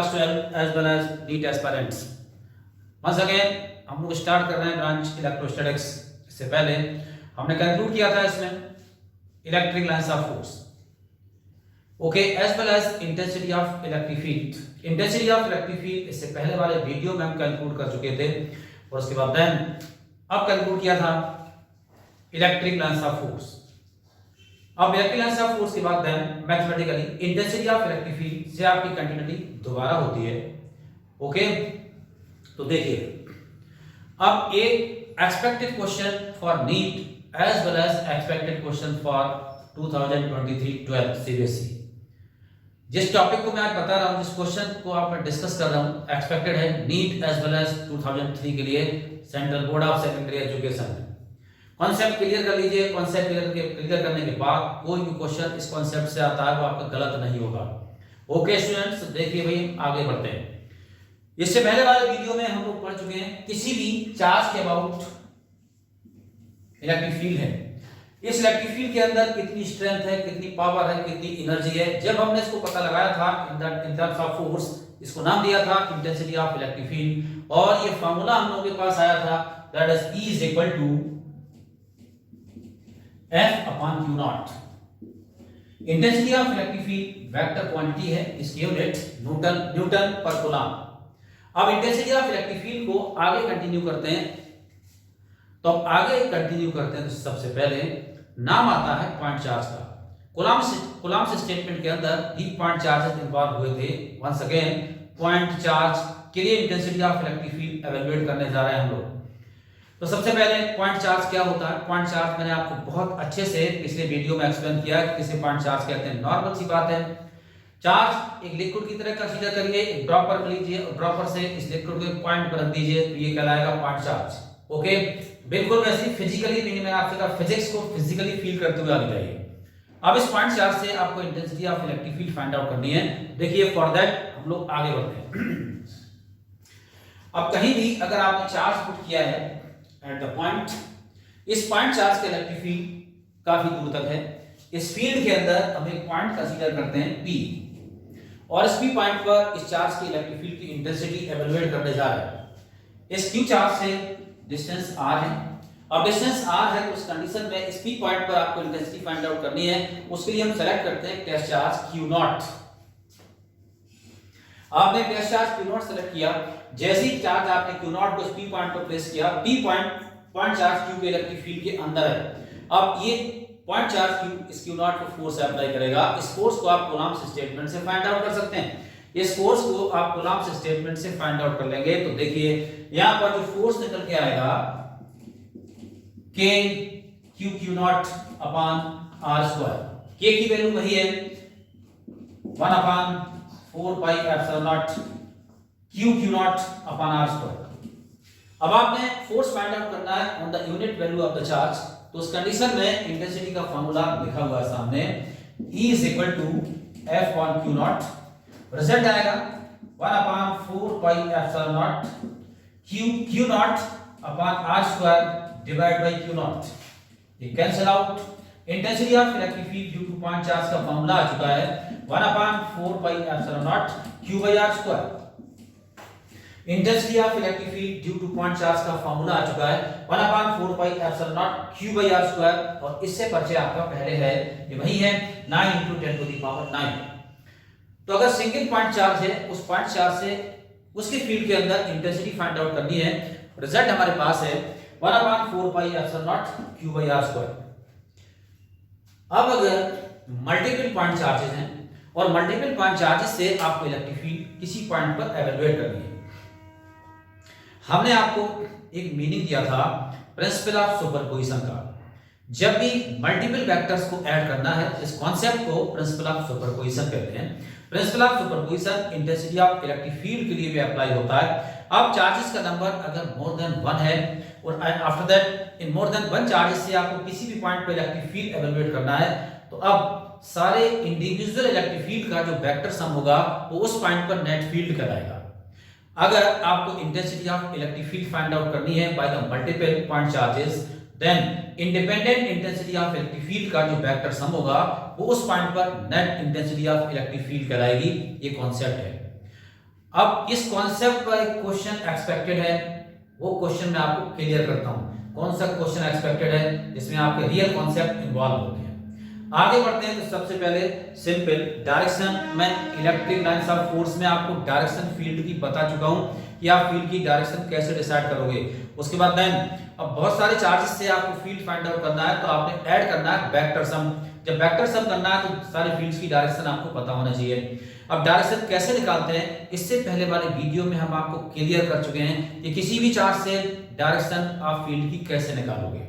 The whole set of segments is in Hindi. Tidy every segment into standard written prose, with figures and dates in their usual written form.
Class 12 as well as NEET aspirants. Once again हम लोग स्टार्ट कर रहे हैं ब्रांच इलेक्ट्रोस्टैटिक्स। इससे पहले हमने कंक्लूड किया था इसमें electric lines of force, okay, as well as intensity of electric field. Intensity of electric field इससे पहले वाले वीडियो में हम कंक्लूड कर चुके थे और उसके बाद देन अब कंक्लूड किया था इलेक्ट्रिक लाइंस ऑफ फोर्स। अब इलेक्ट्रिक लाइंस ऑफ फोर्स के बाद then mathematically intensity of electric field से आपकी कंटिन्यूटी दोबारा होती है, ओके। तो देखिए अब एक expected question for NEET as well as expected question for 2023-12 CBSE. जिस टॉपिक को मैं आज बता रहा हूं, जिस क्वेश्चन को आप मैं डिस्कस कर रहा हूं, एक्सपेक्टेड है नीट एज वेल एज 2003 के लिए central board of secondary education. Concept clear कर लीजिए। कॉन्सेप्ट क्लियर करने के बाद कोई भी क्वेश्चन इस कॉन्सेप्ट से आता है वो आपका गलत नहीं होगा, ओके स्टूडेंट्स। देखिए भाई आगे बढ़ते हैं। इससे पहले वाले वीडियो में हम लोग पढ़ चुके हैं किसी भी चार्ज के अबाउट इलेक्ट्रिक फील्ड है, इस इलेक्ट्रिक फील्ड के अंदर कितनी स्ट्रेंथ है, कितनी पावर है, कितनी एनर्जी है। जब हमने इसको पता लगाया था इन टर्म्स ऑफ फोर्स, इसको नाम दिया था इंटेंसिटी ऑफ इलेक्ट्रिक फील्ड, और ये फार्मूला हम लोगों के पास आया था, that is E is equal to F upon Q naught. Intensity of electric field vector quantity है, इसकी यूनिट न्यूटन पर कूलम। अब इंटेंसिटी ऑफ इलेक्ट्रिक फील्ड को आगे कंटिन्यू करते हैं। तो अब आगे कंटिन्यू करते हैं तो सबसे पहले नाम आता है पॉइंट चार्ज का। कूलम से स्टेटमेंट के अंदर ही पॉइंट चार्जेस इन्वॉल्व हुए थे। वंस अगेन पॉइंट चार्ज के लिए intensity of electric field evaluate करने जा रहे हैं हम लोग। तो सबसे पहले पॉइंट चार्ज क्या होता है। पॉइंट चार्ज मैंने आपको बहुत अच्छे से पिछले वीडियो में एक्सप्लेन किया है कि किसे पॉइंट चार्ज कहते हैं। नॉर्मल सी बात है, चार्ज एक लिक्विड की तरह कंसीडर करिए, एक ड्रॉपर लीजिए और ड्रॉपर से इस लिक्विड को पॉइंट पर रख दीजिए, तो ये कहलाएगा पॉइंट चार्ज, ओके। बिल्कुल वैसे ही फिजिकली, मैंने आपसे कहा फिजिक्स को फिजिकली फील करते हुए आगे जाइए। अब इस पॉइंट चार्ज से आपको intensity of electric field find out करनी है। देखिए फॉर दैट हम लोग आगे बढ़ते हैं। अब कहीं भी अगर आपने चार्ज पुट किया है एट द पॉइंट, इस पॉइंट चार्ज का इलेक्ट्रिक फील्ड काफी दूर तक है। इस फील्ड के अंदर हम एक पॉइंट कंसीडर करते हैं P, और इस P पॉइंट पर इस चार्ज की इलेक्ट्रिक फील्ड की इंटेंसिटी एवेलुएट करने जा रहे हैं। इस Q चार्ज से डिस्टेंस R है। अब डिस्टेंस R है तो उस कंडीशन में इस P पॉइंट पर आपको इंटेंसिटी फाइंड आउट करनी है। उसके लिए हम सेलेक्ट करते हैं टेस्ट चार्ज Q नॉट। आपने test charge Q naught select किया, जैसे ही चार्ज आपने Q नॉट को इस P पॉइंट पर प्लेस किया, P पॉइंट चार्ज Q के इलेक्ट्रिक फील्ड के अंदर है। अब ये पॉइंट चार्ज Q इस Q नॉट को फोर्स अप्लाई करेगा। इस फोर्स को आप कूलम से स्टेटमेंट से फाइंड आउट कर सकते हैं। इस फोर्स को आप कूलम से स्टेटमेंट से फाइंड आउट कर लेंगे तो देखिए यहां पर जो फोर्स निकल के आएगा K Q naught upon R square. K की वैल्यू वही है 1 upon 4 pi epsilon naught Q naught upon R square. अब आपने फोर्स फाइंड आउट करना है on the unit value of the charge. तो उस कंडीशन में इंटेंसिटी का फार्मूला लिखा हुआ है सामने, E is equal to F upon Q naught. Result आएगा 1 upon 4 pi epsilon naught Q naught upon R square divide by Q naught. ये cancel out. Intensity of electric field due to point charge का फार्मूला आ चुका है 1 upon 4 pi epsilon naught Q by R square. Intensity of electric field due to point charge का फार्मूला आ चुका है 1 upon 4 pi epsilon naught Q by R square, और इससे परिचय आपका पहले है, ये वही है 9 × 10 टू द पावर 9। तो अगर सिंगल पॉइंट चार्ज है, उस पॉइंट चार्ज से उसके फील्ड के अंदर इंटेंसिटी फाइंड आउट करनी है। रिजल्ट हमारे पास है 1 upon 4 pi epsilon naught Q by R square. अब अगर मल्टीपल पॉइंट चार्जेस हैं और मल्टीपल पॉइंट चार्जेस से आपको इलेक्ट्रिक फील्ड किसी पॉइंट पर एवेलुएट करनी है, हमने आपको एक मीनिंग दिया था प्रिंसिपल ऑफ सुपरपोजिशन का। जब भी मल्टीपल वेक्टर्स को ऐड करना है, इस कॉन्सेप्ट को प्रिंसिपल ऑफ सुपरपोजिशन कहते हैं। Principal of superposition intensity of electric field के लिए भी अप्लाई होता है। अब चार्जेस का नंबर अगर मोर देन 1 है और after that in more than 1 charges से आपको किसी भी पॉइंट पर इलेक्ट्रिक फील्ड एवेलुएट करना है, तो अब सारे इंडिविजुअल इलेक्ट्रिक फील्ड का जो वेक्टर सम होगा वो उस पॉइंट पर नेट फील्ड कहलाएगा। अगर आपको intensity of electric field find out करनी है by the multiple point charges, then independent intensity of electric field का जो वेक्टर सम होगा वो उस पॉइंट पर net intensity of electric field कहलाएगी। ये कॉन्सेप्ट है। अब इस कॉन्सेप्ट पर एक क्वेश्चन एक्सपेक्टेड है, वो क्वेश्चन मैं आपको क्लियर करता हूं। कौन सा क्वेश्चन एक्सपेक्टेड है जिसमें आपके रियल कॉन्सेप्ट इन्वॉल्व होते हैं। आगे बढ़ते हैं तो सबसे पहले सिंपल डायरेक्शन में इलेक्ट्रिक लाइंस ऑफ फोर्स में आपको डायरेक्शन फील्ड की बता चुका हूं कि आप फील्ड की डायरेक्शन कैसे डिसाइड करोगे। उसके बाद देन अब बहुत सारे चार्जेस से आपको फील्ड फाइंड आउट करना है, तो आपने ऐड करना है वेक्टर सम। जब वेक्टर सम करना है तो सारे फील्ड्स की डायरेक्शन आपको पता होना चाहिए। अब डायरेक्शन कैसे निकालते हैं, इससे पहले वाले वीडियो में हम आपको क्लियर कर चुके हैं कि किसी भी चार्ज से डायरेक्शन ऑफ फील्ड की कैसे निकालोगे।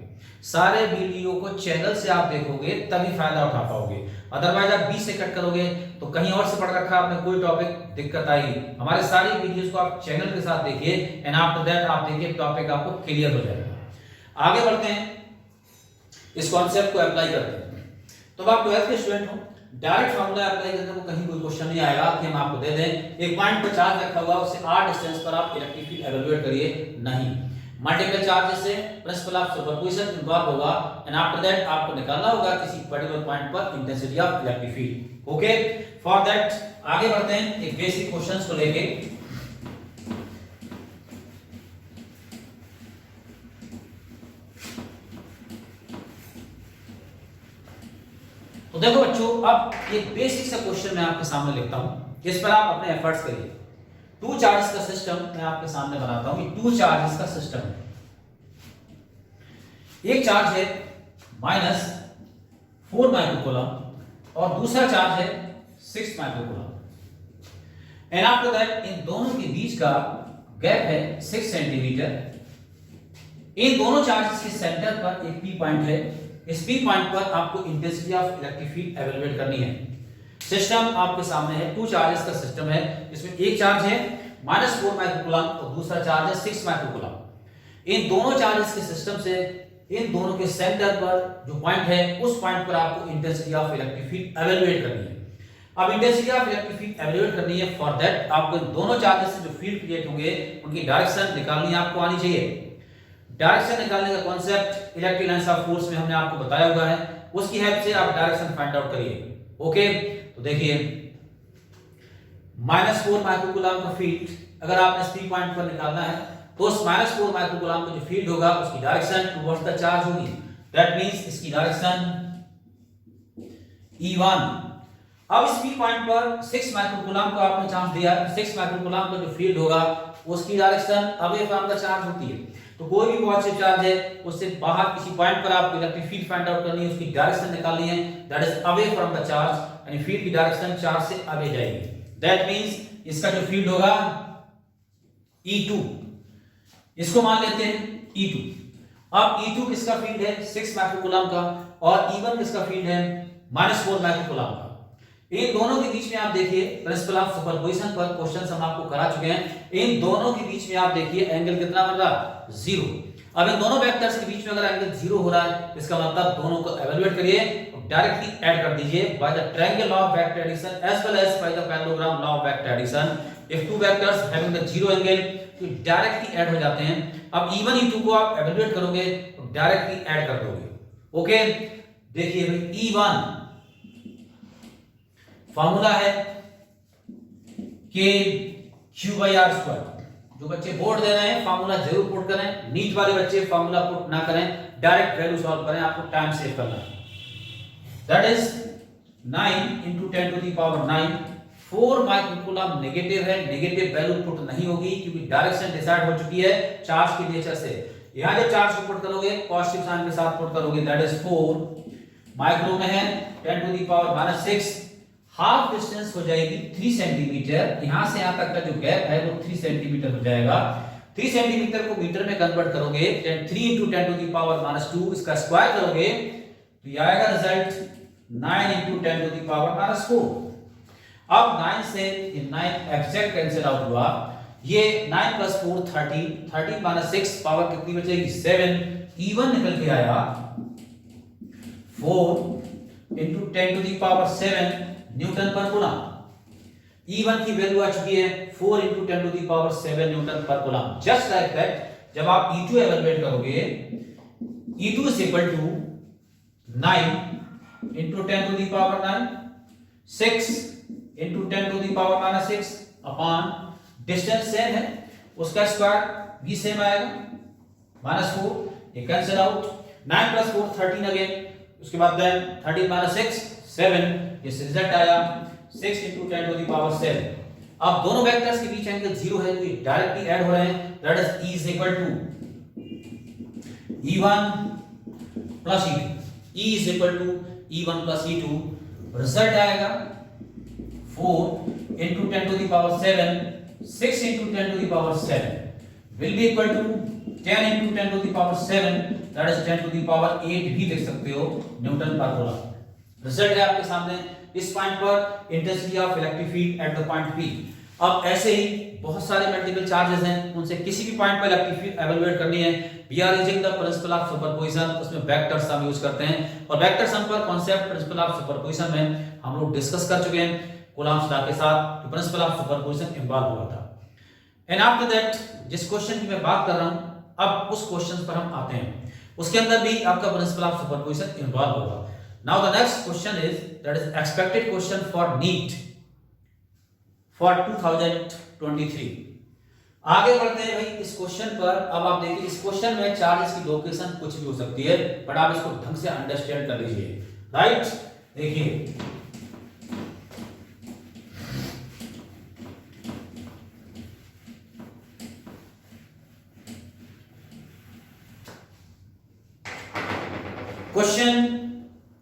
सारे वीडियो को चैनल से आप देखोगे तभी फायदा उठा पाओगे, अदरवाइज आप बीच से कट करोगे तो कहीं और से पढ़ रखा आपने कोई टॉपिक दिक्कत आएगी। हमारे सारी वीडियोस को आप चैनल के साथ देखिए एंड आफ्टर दैट आप देखिए टॉपिक आपको क्लियर हो जाएगा। आगे बढ़ते हैं, इस कॉन्सेप्ट को अप्लाई करते हैं। तो आप 12th के स्टूडेंट हो, डायरेक्ट फार्मूला अप्लाई करने को कहीं कोई क्वेश्चन नहीं आएगा कि हम आपको दे दें एक पॉइंट पर चार्ज रखा हुआ उससे r डिस्टेंस पर आप इलेक्ट्रिक फील्ड एवेलुएट करिए, नहीं। मल्टीपल चार्जेस से प्रिंसिपल ऑफ सुपरपोजिशन इन्वॉल्व होगा एंड आफ्टर दैट आपको निकालना होगा किसी पर्टिकुलर पॉइंट पर intensity of electric field. Okay, for that आगे बढ़ते हैं एक बेसिक क्वेश्चंस को लेके। तो देखो बच्चों, अब एक बेसिक सा क्वेश्चन मैं आपके सामने लिखता हूं, इस पर आप अपने एफर्ट्स करिए। टू चार्जेस का सिस्टम मैं आपके सामने बनाता हूं, ये टू चार्जेस का सिस्टम है। एक चार्ज है -4 माइक्रोकूलम और दूसरा चार्ज है 6 microcoulomb and after that in दोनों के बीच का गैप है 6 सेंटीमीटर। इन दोनों चार्जेस के सेंटर पर एक पी पॉइंट है, इस पी पॉइंट पर आपको intensity of electric field evaluate करनी है। सिस्टम आपके सामने है, टू चार्जेस का सिस्टम है, इसमें एक चार्ज है -4 माइक्रोकूलम और दूसरा चार्ज है 6 माइक्रोकूलम। इन दोनों चार्जेस के सिस्टम से इन दोनों के सेंटर पर जो पॉइंट है उस पॉइंट पर आपको intensity of electric field evaluate करनी है। अब intensity of electric field evaluate करनी है, फॉर दैट आपको इन दोनों चार्जेस से जो फील्ड क्रिएट होंगे उनकी डायरेक्शन निकालनी आपको आनी चाहिए। डायरेक्शन निकालने का concept electric lines of force में हमने आपको बताया हुआ है, उसकी हेल्प से आप डायरेक्शन फाइंड आउट करिए। ओके, तो देखिए -4 माइक्रोकूलम का फील्ड अगर आपने इस पी पॉइंट पर निकालना है तो उस -4 माइक्रोकूलम का जो फील्ड होगा उसकी डायरेक्शन टुवर्ड्स द चार्ज होगी। दैट मींस इसकी डायरेक्शन E1। अब इस पी पॉइंट पर 6 माइक्रोकूलम को आपने चार्ज दिया, 6 माइक्रोकूलम का जो फील्ड होगा उसकी direction away from the charge होती है। तो कोई भी पॉजिटिव चार्ज है उससे बाहर किसी पॉइंट पर आपको इलेक्ट्रिक फील्ड फाइंड आउट करनी है, उसकी डायरेक्शन निकालनी है, that is away from the charge, यानी फील्ड की डायरेक्शन चार्ज से अवे जाएगी। दैट मींस इसका जो फील्ड होगा E2, इसको मान लेते हैं E2। अब E2 किसका फील्ड है 6 माइक्रोकूलम का और E1 किसका फील्ड है -4 माइक्रोकूलम का। इन दोनों के बीच में आप देखिए प्रिंसिपल ऑफ सुपरपोजिशन पर क्वेश्चंस हम आपको करा चुके हैं। इन दोनों के बीच में आप देखिए एंगल कितना बन रहा 0। अब इन दोनों वेक्टर्स के बीच में अगर एंगल 0 हो रहा है इसका मतलब दोनों को एवेलुएट करिए, डायरेक्टली ऐड कर दीजिए by the triangle law of vector addition as well as by the parallelogram law of vector addition. If two vectors having the 0 angle तो डायरेक्टली ऐड हो जाते हैं। अब E1 E2 को आप एवेलुएट करोगे तो डायरेक्टली ऐड कर दोगे। ओके, देखिए भाई E1 फार्मूला है K/r²। जो बच्चे बोर्ड दे रहे हैं फार्मूला जरूर पुट करें, नीट वाले बच्चे फार्मूला पुट ना करें, डायरेक्ट वैल्यू सॉल्व करें, आपको टाइम सेव करना है। That is 9 × 10⁹9। 4 माइक्रोकूलम नेगेटिव है, नेगेटिव वैल्यू पुट नहीं होगी क्योंकि डायरेक्शन डिसाइड हो चुकी है चार्ज के नेचर से। यहां जब चार्ज को पुट करोगे पॉजिटिव साइन के साथ पुट करोगे, दैट इज 4 माइक्रो में है 10⁻⁻⁶। हाफ डिस्टेंस हो जाएगी 3 सेंटीमीटर, यहां से यहां तक का जो गैप है वो 3 सेंटीमीटर हो जाएगा। 3 सेंटीमीटर को मीटर में कन्वर्ट करोगे 3 × 10⁻², इसका स्क्वायर करोगे तो ये आएगा रिजल्ट 9 × 10⁻⁴। अब 9 से ये 9 एग्जैक्ट कैंसिल आउट हुआ, ये 9 + 4 13, 13 - 6 पावर कितनी बचेगी 7। E1 निकल के आया 4 × 10⁻⁷ न्यूटन पर कूलम। E1 की वैल्यू आ चुकी है 4 × 10⁻⁷ न्यूटन पर कूलम। जस्ट लाइक दैट जब आप E2 एवेलुएट करोगे, E2 = 9 × 10⁻⁹, 6 × 10⁻⁶ अपॉन डिस्टेंस सेम है, उसका स्क्वायर भी सेम आएगा, -4, ये कैंसिल आउट, 9 + 4 13 अगेन, उसके बाद देन 13 - 6 7, ये रिजल्ट आया 6 × 10⁻7। अब दोनों वेक्टर्स के बीच एंगल 0 है, तो डायरेक्टली ऐड हो रहे हैं, that is E = E1 + E2, E = E1 + E2, result आएगा 4 × 10⁻7, 6 × 10⁻7 will be equal to 10 × 10⁻7, that is 10⁸ भी लिख सकते हो न्यूटन पर कूलम। रिजल्ट है आपके सामने। इस पॉइंट पर intensity of electric field at the point P। अब ऐसे ही बहुत सारे मल्टीपल चार्जेस हैं, उनसे किसी भी पॉइंट पर इलेक्ट्रिक फील्ड एवेलुएट करनी है, we are using the principle of superposition, उसमें वेक्टर सम यूज करते हैं, और वेक्टर सम पर कांसेप्ट प्रिंसिपल ऑफ सुपरपोजिशन में हम लोग डिस्कस कर चुके हैं कूलम्स लॉ के साथ, प्रिंसिपल ऑफ सुपरपोजिशन इन्वॉल्व हुआ था। एंड आफ्टर दैट जिस क्वेश्चन की मैं बात कर रहा हूं, अब उस क्वेश्चन पर हम आते हैं, उसके अंदर भी आपका प्रिंसिपल ऑफ सुपरपोजिशन इन्वॉल्व होगा। Now the next question is that is expected question for NEET for 2023। आगे बढ़ते हैं भाई इस क्वेश्चन पर। अब आप देखिए इस क्वेश्चन में चार्जेस की लोकेशन कुछ भी हो सकती है, बट आप इसको ढंग से अंडरस्टैंड कर लीजिए, राइट। देखिए क्वेश्चन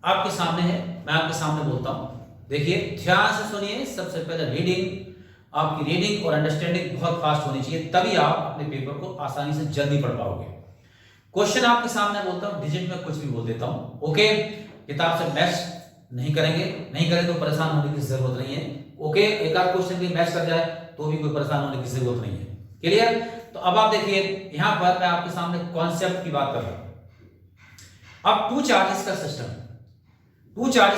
आपके सामने है, मैं आपके सामने बोलता हूं, देखिए ध्यान से सुनिए। सबसे पहले रीडिंग, आपकी रीडिंग और अंडरस्टैंडिंग बहुत फास्ट होनी चाहिए, तभी आप अपने पेपर को आसानी से जल्दी पढ़ पाओगे। क्वेश्चन आपके सामने बोलता हूं, डिजिट में कुछ भी बोल देता हूं, ओके। किताब से मैच नहीं करेंगे, नहीं करें तो परेशान होने की जरूरत नहीं है, ओके। एक आध क्वेश्चन भी मैच कर जाए तो भी कोई परेशान होने की जरूरत नहीं है, क्लियर। तो अब आप देखिए यहां पर मैं आपके सामने कॉन्सेप्ट की बात कर रहा हूं। अब टू चार्जेस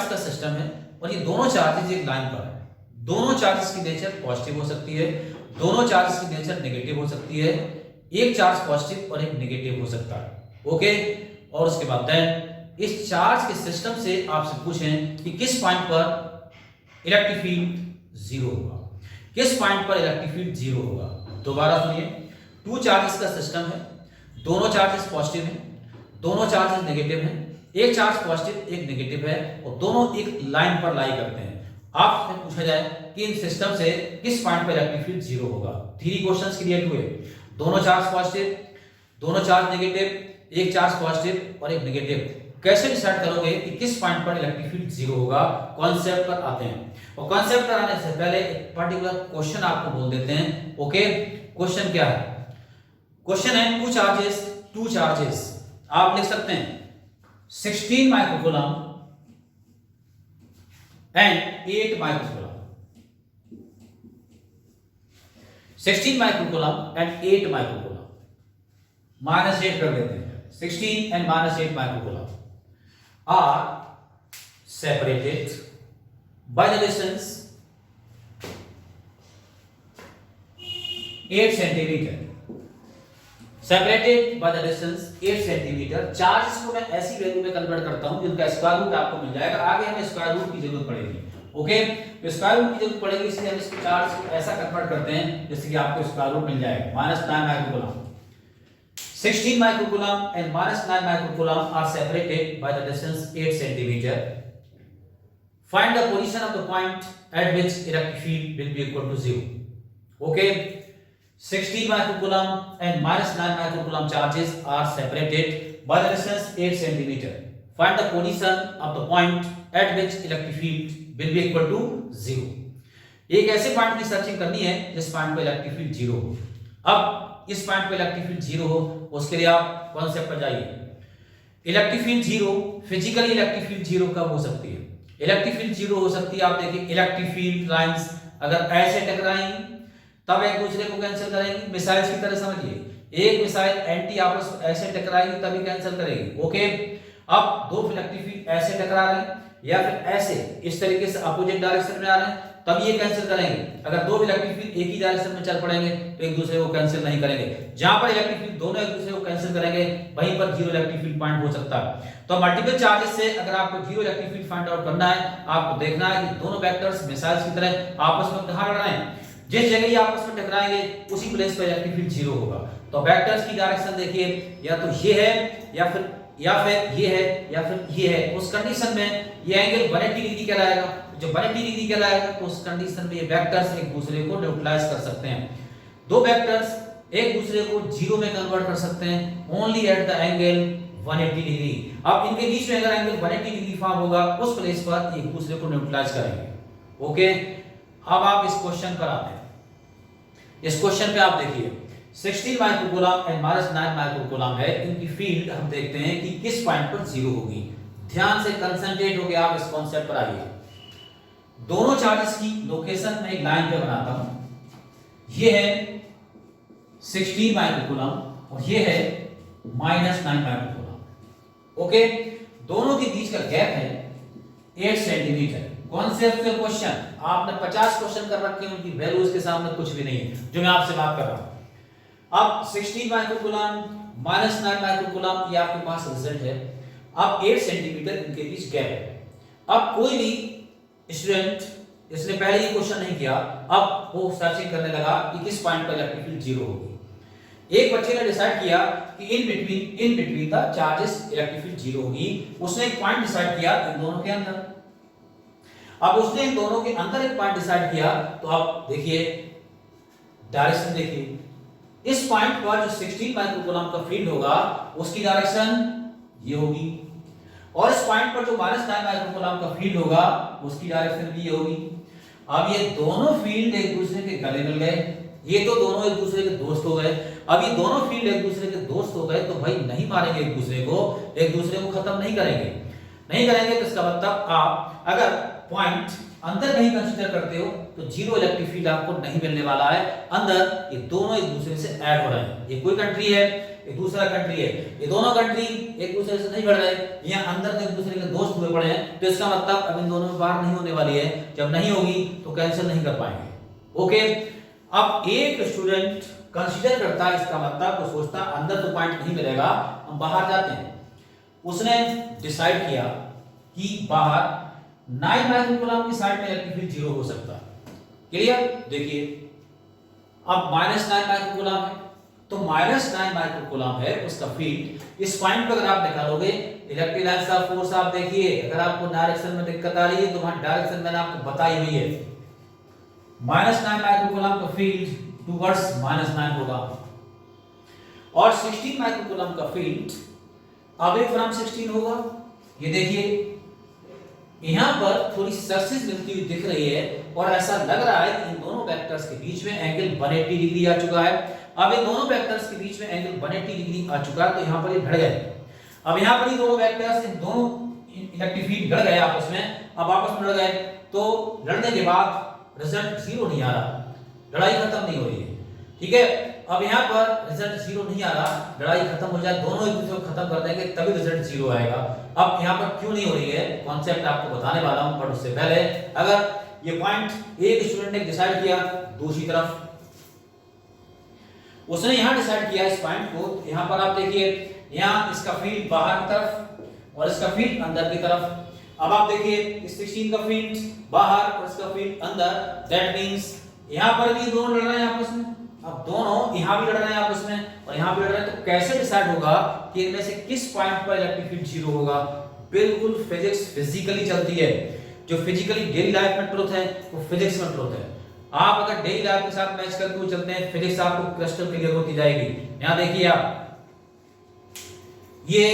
का सिस्टम है, और ये दोनों चार्जेस एक लाइन पर है, दोनों चार्जेस की नेचर पॉजिटिव हो सकती है, दोनों चार्जेस की नेचर नेगेटिव हो सकती है, एक चार्ज पॉजिटिव और एक नेगेटिव हो सकता है, ओके। और उसके बाद देन इस चार्ज के सिस्टम से आपसे पूछें कि किस पॉइंट पर इलेक्ट्रिक फील्ड 0 होगा, किस पॉइंट पर इलेक्ट्रिक फील्ड 0 होगा। दोबारा सुनिए, टू चार्जेस का सिस्टम है, दोनों चार्जेस पॉजिटिव हैं, दोनों चार्जेस नेगेटिव हैं, एक चार्ज पॉजिटिव एक नेगेटिव है, और दोनों एक लाइन पर लाई करते हैं। आपसे पूछा जाए कि इन सिस्टम से किस पॉइंट पर इलेक्ट्रिक फील्ड 0 होगा। 3 क्वेश्चंस क्रिएट हुए, दोनों चार्ज पॉजिटिव, दोनों चार्ज नेगेटिव, एक चार्ज पॉजिटिव और एक नेगेटिव। कैसे डिसाइड करोगे कि किस पॉइंट पर इलेक्ट्रिक फील्ड 0 होगा। कॉन्सेप्ट पर आते हैं, और कॉन्सेप्ट पर आने से पहले एक पर्टिकुलर क्वेश्चन आपको बोल देते हैं, ओके। क्वेश्चन क्या है? क्वेश्चन है टू चार्जेस आप लिख सकते हैं 16 microcoulomb and 8 microcoulomb, 16 microcoulomb and 8 microcoulomb, -8 कर देते हैं, 16 and -8 microcoulomb are separated by the distance 8 centimeter, separated by the distance 8 centimeter। Charge को मैं ऐसी वैल्यू में कन्वर्ट करता हूं जिनका स्क्वायर रूट आपको मिल जाएगा, आगे हमें स्क्वायर रूट की जरूरत पड़ेगी, ओके। तो स्क्वायर रूट की जरूरत पड़ेगी, इसलिए हम इस चार्ज को ऐसा कन्वर्ट करते हैं जैसे कि आपको स्क्वायर रूट मिल जाएगा। -9 microcoulomb, 16 microcoulomb and -9 microcoulomb are separated by the distance 8 centimeter. Find the position of the point at which electric field will be equal to 0. Okay, 16 microcoulomb and -9 microcoulomb charges are separated by the distance 8 centimeter. Find the position of the point at which electric field will be equal to 0. एक ऐसे पॉइंट की सर्चिंग करनी है जिस पॉइंट पर इलेक्ट्रिक फील्ड 0 हो। अब इस पॉइंट पे इलेक्ट्रिक फील्ड 0 हो, उसके लिए आप कॉन्सेप्ट पर जाइए। Electric field 0, physically electric field 0 कब हो सकती है? इलेक्ट्रिक फील्ड 0 हो सकती है, आप देखिए इलेक्ट्रिक फील्ड लाइंस अगर ऐसे टकराएंगी तब एक दूसरे को कैंसिल करेंगी, मिसाइल्स की तरह समझिए। एक मिसाइल एंटी आपस में ऐसे टकराएगी तभी कैंसिल करेगी, ओके। अब दो इलेक्ट्रिक फील्ड ऐसे टकरा रहे हैं या फिर ऐसे इस तरीके से अपोजिट डायरेक्शन में आ रहे हैं तब ये कैंसिल करेंगे। अगर दो इलेक्ट्रिक फील्ड एक ही डायरेक्शन में चल पड़ेंगे तो एक दूसरे को कैंसिल नहीं करेंगे। जहां पर इलेक्ट्रिक फील्ड दोनों एक दूसरे को कैंसिल करेंगे वहीं पर 0 इलेक्ट्रिक फील्ड पॉइंट हो सकता है। तो मल्टीपल चार्जेस से अगर आपको 0 इलेक्ट्रिक फील्ड फाइंड आउट करना है, आपको देखना है कि दोनों वेक्टर्स मिसाइल्स की तरह आपस में कहां लड़ रहे हैं, जिस जगह ये आपस में टकराएंगे उसी प्लेस पर इलेक्ट्रिक फील्ड जीरो होगा। तो वेक्टर्स की डायरेक्शन देखिए, या तो ये है या फिर ये है या फिर ये है। उस कंडीशन में ये एंगल 180 डिग्री कहलाएगा। जो 180 डिग्री कहलाएगा तो उस कंडीशन में ये वेक्टर्स एक दूसरे को न्यूट्रलाइज कर सकते हैं। दो वेक्टर्स एक दूसरे को जीरो में कन्वर्ट कर सकते हैं only at the angle 180 degree. अब इनके बीच में अगर एंगल 180 डिग्री फॉर्म होगा उस प्लेस पर एक दूसरे को न्यूट्रलाइज करेंगे। ओके, अब आप इस क्वेश्चन पर आते हैं। इस क्वेश्चन पे आप देखिए 16 माइक्रोकूलम एंड -9 माइक्रोकूलम है। इनकी फील्ड हम देखते हैं कि किस पॉइंट पर जीरो होगी। ध्यान से कंसंट्रेट होकर आप इस कॉन्सेप्ट पर आइए। दोनों चार्जेस की लोकेशन में एक लाइन पे बनाता हूं। ये है 16 माइक्रोकूलम और ये है -9 माइक्रोकूलम। ओके, दोनों के बीच का गैप है 8 सेंटीमीटर। कॉन्सेप्चुअल क्वेश्चन, आपने 50 क्वेश्चन कर रखे हैं, उनकी वैल्यूज के सामने कुछ भी नहीं है जो मैं आपसे बात कर रहा हूं। अब 16 माइक्रोकूलम -9 माइक्रोकूलम ये आपके पास रिजल्ट है। अब 8 सेंटीमीटर इनके बीच गैप है। अब कोई भी स्टूडेंट, इसने पहले ये क्वेश्चन नहीं किया, अब वो सर्चिंग करने लगा कि किस पॉइंट पर इलेक्ट्रिक फील्ड जीरो होगी। एक बच्चे ने डिसाइड किया कि in between the charges electric field zero होगी। उसने एक पॉइंट डिसाइड किया इन दोनों के अंदर। अब उसने इन दोनों के अंदर एक पॉइंट डिसाइड किया, तो आप देखिए डायरेक्शन देखिए। इस पॉइंट पर जो 16 माइक्रोकूलम का फील्ड होगा उसकी डायरेक्शन ये होगी, और इस पॉइंट पर जो -9 माइक्रोकूलम का फील्ड होगा उसकी डायरेक्शन भी ये होगी। अब ये दोनों फील्ड एक दूसरे के गले मिल गए। ये तो दोनों एक दूसरे के दोस्त हो गए। अब ये दोनों फील्ड एक दूसरे के दोस्त हो गए तो भाई नहीं मारेंगे एक दूसरे को खत्म नहीं करेंगे। तो इसका मतलब आप अगर पॉइंट अंदर कहीं कंसीडर करते हो तो जीरो इलेक्ट्रिक फील्ड आपको नहीं मिलने वाला है। अंदर ये दोनों एक दूसरे से ऐड हो रहे हैं। ये कोई कंट्री है, ये दूसरा कंट्री है, ये दोनों कंट्री एक दूसरे से नहीं बढ़ रहे, यहाँ अंदर एक दूसरे के दोस्त हुए पड़े हैं। तो इसका मतलब अब इन दोनों में बार नहीं होने वाली है। जब नहीं होगी तो कैंसिल नहीं कर पाएंगे। ओके, अब एक स्टूडेंट कंसीडर करता है, इसका मतलब तो सोचता अंदर तो पॉइंट नहीं मिलेगा, हम बाहर जाते हैं। उसने डिसाइड किया कि बाहर 9 माइक्रोकूलम की साइड में इलेक्ट्रिक फील्ड जीरो हो सकता है। क्लियर? देखिए अब -9 माइक्रोकूलम है, तो -9 माइक्रोकूलम है उसका फील्ड। इस पॉइंट पर अगर आप निकालोगे इलेक्ट्रिक लाइंस ऑफ फोर्स, आप देखिए अगर आपको डायरेक्शन में दिक्कत आ रही है तो वहां डायरेक्शन मैंने आपको बताई हुई है। -9 माइक्रोकूलम का फील्ड टुवर्ड्स -9 होगा, और 16 माइक्रोकूलम का फील्ड अवे फ्रॉम 16 होगा। ये देखिए यहां पर थोड़ी सक्सेस मिलती हुई दिख रही है, और ऐसा लग रहा है कि इन दोनों वेक्टर्स के बीच में एंगल 180 डिग्री आ चुका है। अब इन दोनों वेक्टर्स के बीच में एंगल 180 डिग्री आ चुका है, तो यहां पर ये भिड़ गए। अब यहां पर ये दोनों वेक्टर्स, इन दोनों इलेक्ट्रिक फील्ड भिड़ गए आपस में। अब आपस में लड़ गए तो लड़ने के बाद रिजल्ट जीरो नहीं आ रहा, लड़ाई खत्म नहीं हो रही है। ठीक है, अब यहाँ पर रिजल्ट जीरो नहीं आ रहा, लड़ाई खत्म हो जाए, दोनों एक दूसरे को खत्म कर देंगे तभी रिजल्ट जीरो आएगा। अब यहाँ पर क्यों नहीं हो रही है कॉन्सेप्ट आपको बताने वाला हूं, पर उससे पहले अगर ये पॉइंट एक स्टूडेंट ने डिसाइड किया दूसरी तरफ, उसने यहाँ डिसाइड किया इस पॉइंट को, यहाँ पर आप देखिए यहाँ इसका फील्ड बाहर की तरफ और इसका फील्ड अंदर की तरफ। अब आप देखिए 16 का फील्ड बाहर और इसका फील्ड अंदर, दैट मींस यहाँ पर भी दोनों लड़ रहे हैं आपस में। अब दोनों यहाँ भी लड़ रहे हैं आपस में और यहाँ भी लड़ रहे हैं, तो कैसे डिसाइड होगा कि इनमें से किस पॉइंट पर इलेक्ट्रिक फील्ड जीरो होगा? बिल्कुल फिजिक्स फिजिकली चलती है। जो फिजिकली डेली लाइफ में ट्रुथ है वो फिजिक्स में ट्रुथ है। आप अगर डेली लाइफ के साथ मैच करके हुए चलते हैं, फिजिक्स आपको क्रिस्टल क्लियर होती जाएगी। यहाँ देखिए आप, ये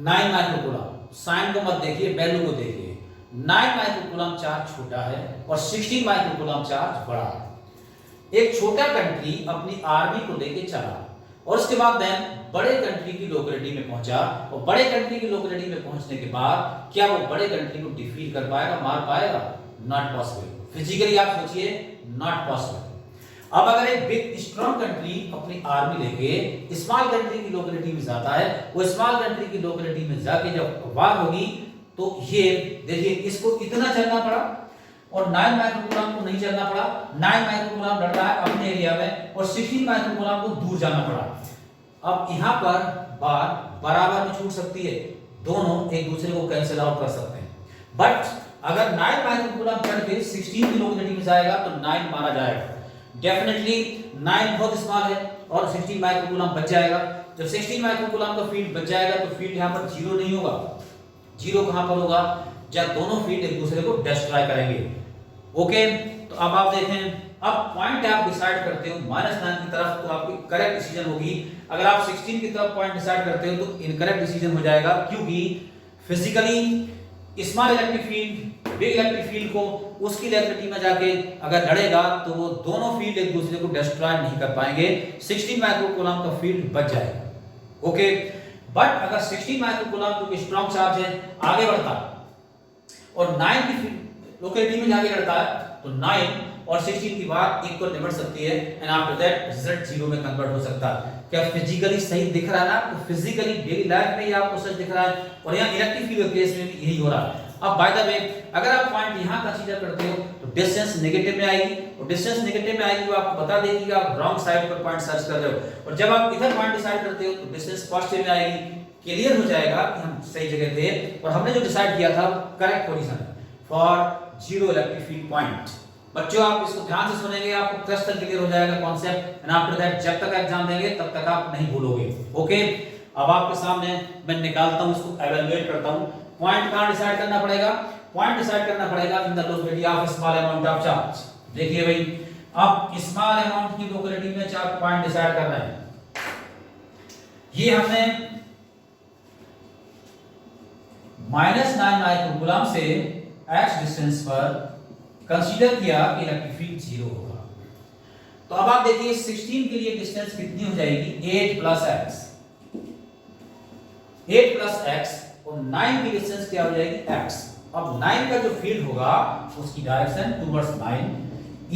9 माइक्रोकूलम, साइन को मत देखिए, वैल्यू को देखिए। 9 माइक्रोकूलम चार्ज छोटा है और 16 माइक्रोकूलम चार्ज बड़ा है। एक छोटा कंट्री अपनी आर्मी को लेके चला और उसके बाद देन बड़े कंट्री की लोकेलिटी में पहुंचा, और बड़े कंट्री की लोकेलिटी में पहुंचने के बाद क्या वो बड़े कंट्री को डिफीट कर पाएगा, मार पाएगा? Not possible. फिजिकली आप सोचिए, नॉट पॉसिबल। अब अगर एक बिग स्ट्रॉन्ग कंट्री अपनी आर्मी लेके स्मॉल कंट्री की लोकेलिटी में जाता है, वो स्मॉल कंट्री की लोकेलिटी में जाके जब वार होगी तो ये देखिए इसको इतना चलना पड़ा और 9 माइक्रोकूलम को नहीं चलना पड़ा। 9 माइक्रोकूलम लड़ रहा है अपने एरिया में और 16 माइक्रोकूलम को दूर जाना पड़ा। अब यहां पर बार बराबर में छूट सकती है, दोनों एक दूसरे को कैंसिल आउट कर सकते हैं, बट अगर 9 माइक्रोकूलम चढ़ के 16 की लोकेलिटी में जाएगा तो 9 मारा जाएगा। डेफिनेटली 9 बहुत स्मॉल है और 16 माइक्रोकूलम बच जाएगा। जब 16 माइक्रोकूलम का फील्ड बच जाएगा तो फील्ड यहाँ पर जीरो नहीं होगा। जीरो कहाँ पर होगा? जब दोनों फील्ड एक दूसरे को डिस्ट्रॉय करेंगे। ओके, तो अब आप देखें, अब पॉइंट आप डिसाइड करते हो -9 की तरफ तो आपकी करेक्ट डिसीजन होगी। अगर आप 16 की तरफ पॉइंट डिसाइड करते हो तो इनकरेक्ट डिसीजन हो जाएगा, क्योंकि physically small electric field big electric field को उसकी इलेक्ट्रिसिटी में जाके अगर लड़ेगा तो वो दोनों फील्ड एक दूसरे को डिस्ट्रॉय नहीं कर पाएंगे। 16 माइक्रोकूलम का फील्ड बच जाएगा। ओके, बट अगर 16 माइक्रोकूलम क्योंकि स्ट्रॉन्ग चार्ज है आगे बढ़ता और 9 की लोकेलिटी में जाके लड़ता है तो 9 और 16 की बात इक्वल निबट सकती है and after that result zero में कन्वर्ट हो सकता है। क्या फिजिकली सही दिख रहा है ना? तो फिजिकली डेली लाइफ में ही आपको सच दिख रहा है और यहाँ इलेक्ट्रिक फील्ड केस में भी यही हो रहा है। अब बाय द वे अगर आप पॉइंट यहाँ कंसीडर करते हो तो डिस्टेंस नेगेटिव में आएगी और डिस्टेंस नेगेटिव में आएगी वो आपको बता देगी कि आप रॉन्ग साइड पर पॉइंट सर्च कर रहे हो। और जब आप इधर पॉइंट डिसाइड करते हो तो डिस्टेंस पॉजिटिव में आएगी। क्लियर हो जाएगा कि हम सही जगह थे और हमने जो डिसाइड किया था correct position for zero electric field point. बच्चों आप इसको ध्यान से सुनेंगे आपको क्रिस्टल क्लियर हो जाएगा कॉन्सेप्ट एंड आफ्टर दैट जब तक एग्जाम देंगे तब तक आप नहीं भूलोगे। ओके, अब आपके सामने मैं निकालता हूं, इसको एवेलुएट करता हूं। पॉइंट कहां डिसाइड करना पड़ेगा? पॉइंट डिसाइड करना पड़ेगा in the locality of small amount of charge. देखिए भाई, अब स्मॉल अमाउंट की लोकेलिटी में चार्ज पॉइंट डिसाइड करना है। ये हमने -9 माइक्रोकूलम से x डिस्टेंस पर कंसीडर किया कि इलेक्ट्रिक फील्ड जीरो होगा। तो अब आप देखिए 16 के लिए डिस्टेंस कितनी हो जाएगी? 8 प्लस x। 8 प्लस x और 9 की डिस्टेंस क्या हो जाएगी? x। अब 9 का जो फील्ड होगा उसकी डायरेक्शन टुवर्ड्स 9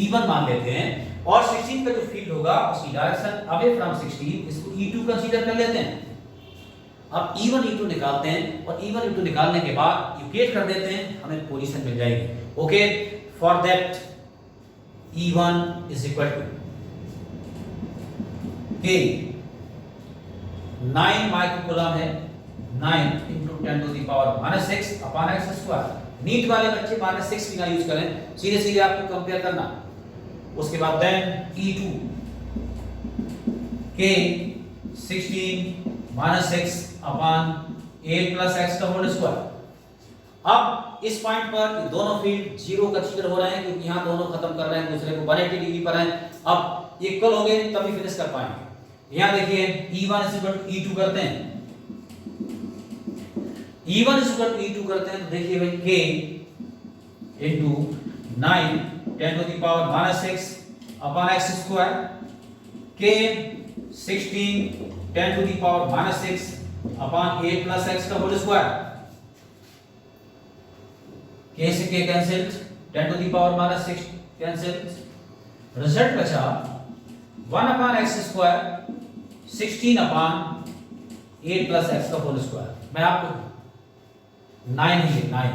E1 मान लेते हैं और 16 का जो फील्ड होगा उसकी डायरेक्शन अवे फ्रॉम 16 इसको E2 कंसीडर कर लेते हैं। अब E1 E2 निकालते हैं और E1 E2 निकालने के बाद इक्वेट कर देते हैं, हमें पोजीशन मिल जाएगी। Okay, for that E1 is equal to K 9 microcoulomb है 9 into 10 to the power -6 upon x square. NEET वाले बच्चे -6 की ना यूज करें, सीधे सीधे आपको कंपेयर करना। उसके बाद then E2 K 16 -6 upon 8 plus x का होल स्क्वायर। अब इस पॉइंट पर दोनों फील्ड जीरो कंसीडर हो रहे हैं क्योंकि यहाँ दोनों खत्म कर रहे हैं दूसरे को 180 डिग्री पर हैं। अब इक्वल हो गए तभी फिनिश कर पाएंगे। यहाँ देखिए E1 E2 करते हैं, E1 E2 करते हैं तो देखिए भाई K into 9 10 to the power -6 upon x square, K 16 10 to the power -6 upon 8 plus x का होल स्क्वायर। K से K cancelled, 10 to the power -6 cancelled, result बचा 1 upon x square 16 upon 8 plus x का होल स्क्वायर। मैं आपको 9 ही 9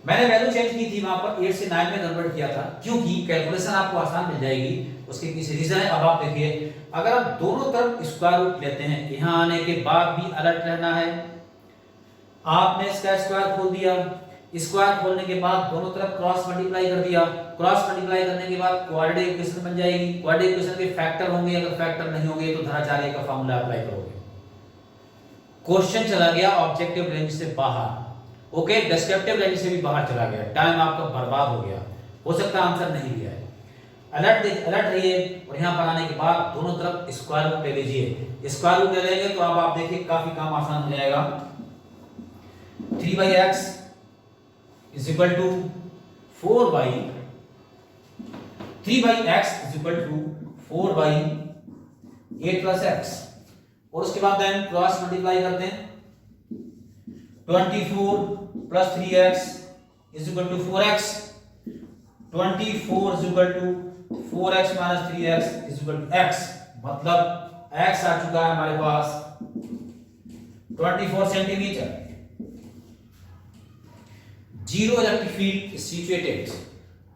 मैंने वैल्यू चेंज की थी वहां पर 8 से 9 में कन्वर्ट किया था क्योंकि कैलकुलेशन आपको आसान मिल जाएगी। उसके पीछे रीजन है। अब आप देखिए अगर आप दोनों तरफ स्क्वायर रूट लेते हैं, यहां आने के बाद भी अलर्ट रहना है। आपने इसका स्क्वायर खोल दिया, स्क्वायर खोलने के बाद दोनों तरफ क्रॉस मल्टीप्लाई कर दिया, क्रॉस मल्टीप्लाई करने के बाद क्वाड्रेटिक इक्वेशन बन जाएगी। क्वाड्रेटिक इक्वेशन के फैक्टर होंगे, अगर फैक्टर नहीं होंगे तो धनाचार्य का फार्मूला अप्लाई करोगे। क्वेश्चन चला गया ऑब्जेक्टिव रेंज से बाहर। ओके, डिस्क्रिप्टिव रेंज से भी बाहर चला गया, टाइम आपका बर्बाद हो गया, हो सकता है आंसर नहीं दिया है। अलर्ट रहिए और यहाँ पर आने के बाद दोनों तरफ स्क्वायर रूट ले लीजिए। स्क्वायर रूट ले लेंगे तो अब आप देखिए काफी काम आसान हो जाएगा। 3/x is equal to 4/3/x is equal to 4/8 plus x और उसके बाद देन क्रॉस मल्टीप्लाई करते हैं। 24 plus 3x is equal to 4x, 24 is equal to 4x minus 3x is equal to x, मतलब x आ चुका है हमारे पास 24 centimetre. Zero electric field is situated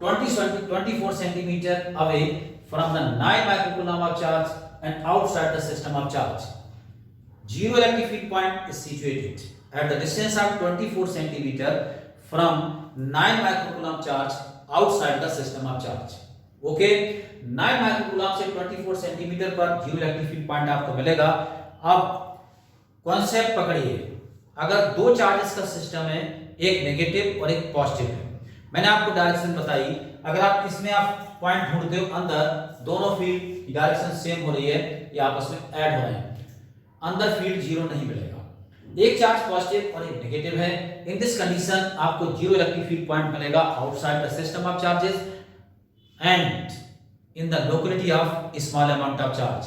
24 centimeter away from the 9 microcoulomb of charge and outside the system of charge. Zero electric field point is situated at the distance of 24 centimeter from 9 microcoulomb charge outside the system of charge. Okay 9 microcoulomb से 24 सेंटीमीटर पर जीरो इलेक्ट्रिक फील्ड पॉइंट आपको मिलेगा। अब कॉन्सेप्ट पकड़िए, अगर दो चार्जेस का सिस्टम है, एक नेगेटिव और एक पॉजिटिव है, मैंने आपको डायरेक्शन बताई, अगर आप इसमें आप पॉइंट ढूंढते हो अंदर, दोनों फील्ड की डायरेक्शन सेम हो रही है, ये आपस में ऐड हो रहे हैं, अंदर फील्ड जीरो नहीं मिलेगा। एक चार्ज पॉजिटिव और एक नेगेटिव है, इन दिस कंडीशन आपको जीरो इलेक्ट्रिक फील्ड पॉइंट मिलेगा outside the system of charges and in the locality of small amount of charge.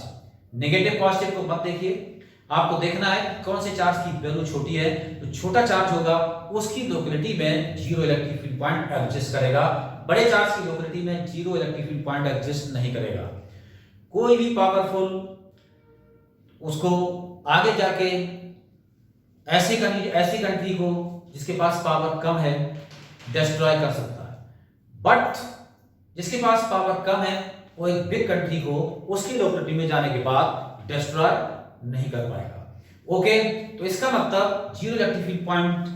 Negative positive को मत देखिए, आपको देखना है कौन से चार्ज की वैल्यू छोटी है, तो छोटा चार्ज होगा उसकी लोकेलिटी में zero electric field point exist करेगा, बड़े चार्ज की लोकेलिटी में zero electric field point exist नहीं करेगा। कोई भी पावरफुल उसको आगे जाके ऐसी कंट्री को जिसके पास पावर कम है डिस्ट्रॉय कर सकता है, बट जिसके पास पावर कम है वो एक बिग कंट्री को उसकी लोकेलिटी में जाने के बाद डिस्ट्रॉय नहीं कर पाएगा। ओके, तो इसका मतलब zero electric field point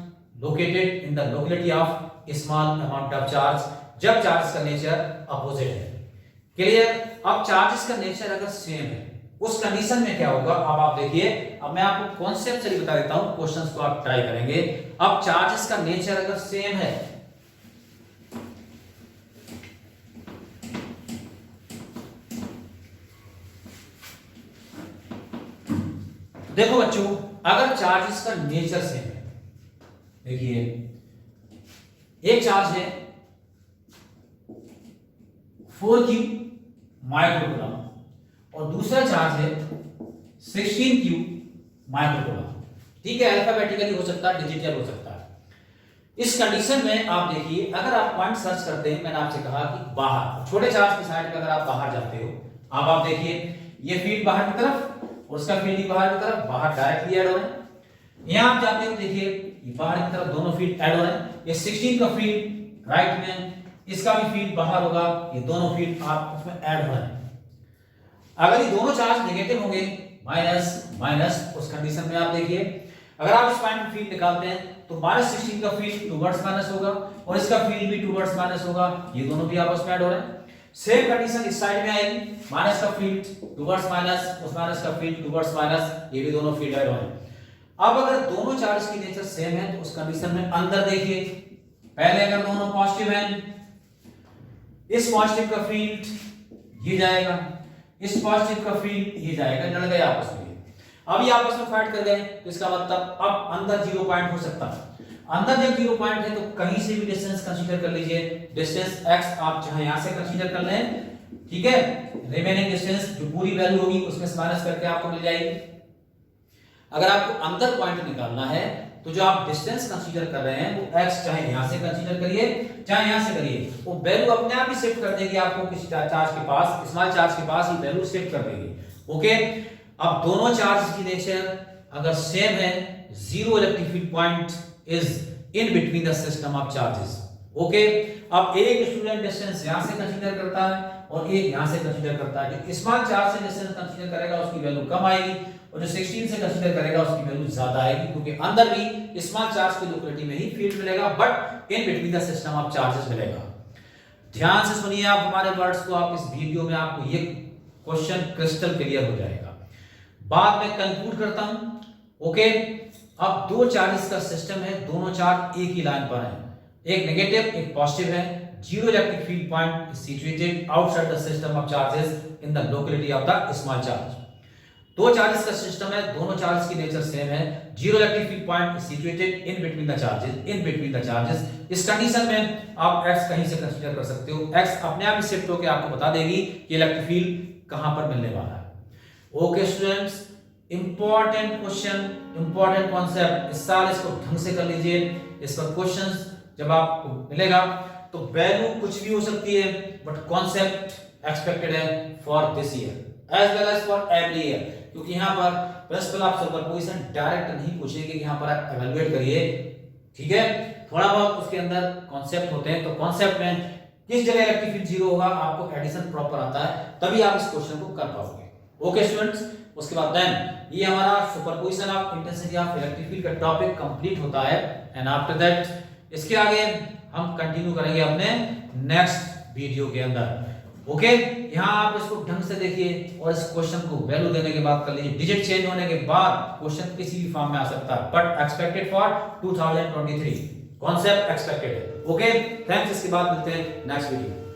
located in the locality of small amount of charge, जब चार्ज का नेचर अपोजिट है। क्लियर? अब चार्जेस का नेचर अगर सेम है उस कंडीशन में क्या होगा, अब आप देखिए, अब मैं आपको कॉन्सेप्चुअली बता देता हूं, क्वेश्चंस को आप ट्राई करेंगे। अब चार्जेस का नेचर अगर सेम है, देखो बच्चों, अगर चार्जेस का नेचर सेम है, देखिए एक चार्ज है 4q माइक्रोकूलम और दूसरा चार्ज है 16q माइक्रोकूलम। ठीक है, अल्फाबेटिकली हो सकता है, डिजिटल हो सकता है। इस कंडीशन में आप देखिए, अगर आप पॉइंट सर्च करते हैं, मैंने आपसे कहा कि बाहर छोटे चार्ज की साइड पे अगर आप बाहर जाते हो, अब आप देखिए ये फील्ड बाहर की तरफ और उसका फील्ड भी बाहर की तरफ, बाहर डायरेक्टली ऐड हो रहे हैं। यहां आप जाते हो, देखिए ये बाहर की तरफ दोनों फील्ड ऐड हो रहे हैं। ये 16 का फील्ड राइट में, इसका भी फील्ड बाहर होगा, ये दोनों फील्ड आप उसमें ऐड हो रहे हैं। अगर ये दोनों चार्ज नेगेटिव होंगे, माइनस माइनस, उस कंडीशन में आप देखिए, अगर आप इस पॉइंट में फील्ड निकालते हैं तो -16 का फील्ड टुवर्ड्स माइनस होगा और इसका फील्ड भी टुवर्ड्स माइनस होगा, ये दोनों भी आपस में ऐड हो रहे हैं। सेम कंडीशन इस साइड में आएगी, माइनस का फील्ड टुवर्ड्स माइनस, उस माइनस का फील्ड टुवर्ड्स माइनस, ये भी दोनों फील्ड ऐड हो रहे हैं। अब अगर दोनों चार्ज की नेचर सेम है तो उस कंडीशन में अंदर देखिए, पहले अगर दोनों पॉजिटिव हैं, इस पॉजिटिव का फील्ड ये जाएगा, इस पॉजिटिव का फील्ड ये जाएगा, लड़ गए आपस में। अब ये आपस में फाइट कर गए तो इसका मतलब अब अंदर 0 पॉइंट हो सकता है। अंदर जब 0 पॉइंट है तो कहीं से भी डिस्टेंस कंसीडर कर लीजिए, डिस्टेंस x आप चाहे यहां से कंसीडर कर लें, ठीक है, रिमेनिंग डिस्टेंस जो पूरी वैल्यू होगी उसमें से माइनस करके आपको मिल जाएगी। अगर आपको अंदर पॉइंट निकालना है तो जो आप डिस्टेंस कंसीडर कर रहे हैं वो x चाहे यहां से कंसीडर करिए चाहे यहां से करिए, वो वैल्यू अपने आप ही शिफ्ट कर देगी आपको किसी चार्ज के पास, स्मॉल चार्ज के पास ही वैल्यू शिफ्ट कर देगी। ओके, अब दोनों चार्ज की नेचर अगर सेम है, zero electric field point is in between the system of charges. Okay, अब एक स्टूडेंट डिस्टेंस यहां से कंसीडर करता है और एक यहां से कंसीडर करता है। जो स्मॉल चार्ज से डिस्टेंस कंसीडर करेगा उसकी वैल्यू कम आएगी और जो 16 से कंसीडर करेगा उसकी वैल्यू ज्यादा आएगी, क्योंकि अंदर भी स्मॉल चार्ज की लोकेलिटी में ही फील्ड मिलेगा but in between the system of charges मिलेगा। ध्यान से सुनिए आप हमारे वर्ड्स को, आप इस वीडियो में आपको ये क्वेश्चन क्रिस्टल क्लियर हो जाएगा। बात मैं कंक्लूड करता हूं। ओके, अब दो चार्जेस का सिस्टम है, दोनों चार्ज एक ही लाइन पर हैं, एक नेगेटिव एक पॉजिटिव है। Zero electric field point is situated outside the system of charges in the locality of the small charge. दो चार्जेस का सिस्टम है, दोनों चार्जेस की नेचर सेम है, zero electric field point is situated in between the charges, in between the charges. इस कंडीशन में आप x कहीं से कंसीडर कर सकते हो, x अपने आप ही शिफ्ट होकर आपको बता देगी कि इलेक्ट्रिक फील्ड कहां पर मिलने वाला है। Okay students, important question, important concept, इस साल इसको ढंग से कर लीजिए। इस पर क्वेश्चंस जब आपको मिलेगा तो वैल्यू कुछ भी हो सकती है बट कॉन्सेप्ट एक्सपेक्टेड है for this year as well as for every year, क्योंकि यहां पर प्रिंसिपल ऑफ सुपरपोजिशन डायरेक्ट नहीं पूछेंगे कि यहां पर आप एवेलुएट करिए, ठीक है, थोड़ा बहुत उसके अंदर कॉन्सेप्ट होते हैं। तो कॉन्सेप्ट में किस जगह इलेक्ट्रिक फील्ड जीरो होगा, आपको एडिशन प्रॉपर आता है तभी आप इस क्वेश्चन को कर पाओगे। ओके स्टूडेंट्स, उसके बाद देन ये हमारा superposition of intensity of electric field का टॉपिक कंप्लीट होता है एंड आफ्टर दैट इसके आगे हम कंटिन्यू करेंगे अपने नेक्स्ट वीडियो के अंदर। ओके, यहां आप इसको ढंग से देखिए और इस क्वेश्चन को वैल्यू देने के बाद कर लीजिए। डिजिट चेंज होने के बाद क्वेश्चन किसी भी फॉर्म में आ सकता है, but expected for 2023, concept expected है। Okay, thanks. इसके बाद मिलते हैं नेक्स्ट वीडियो।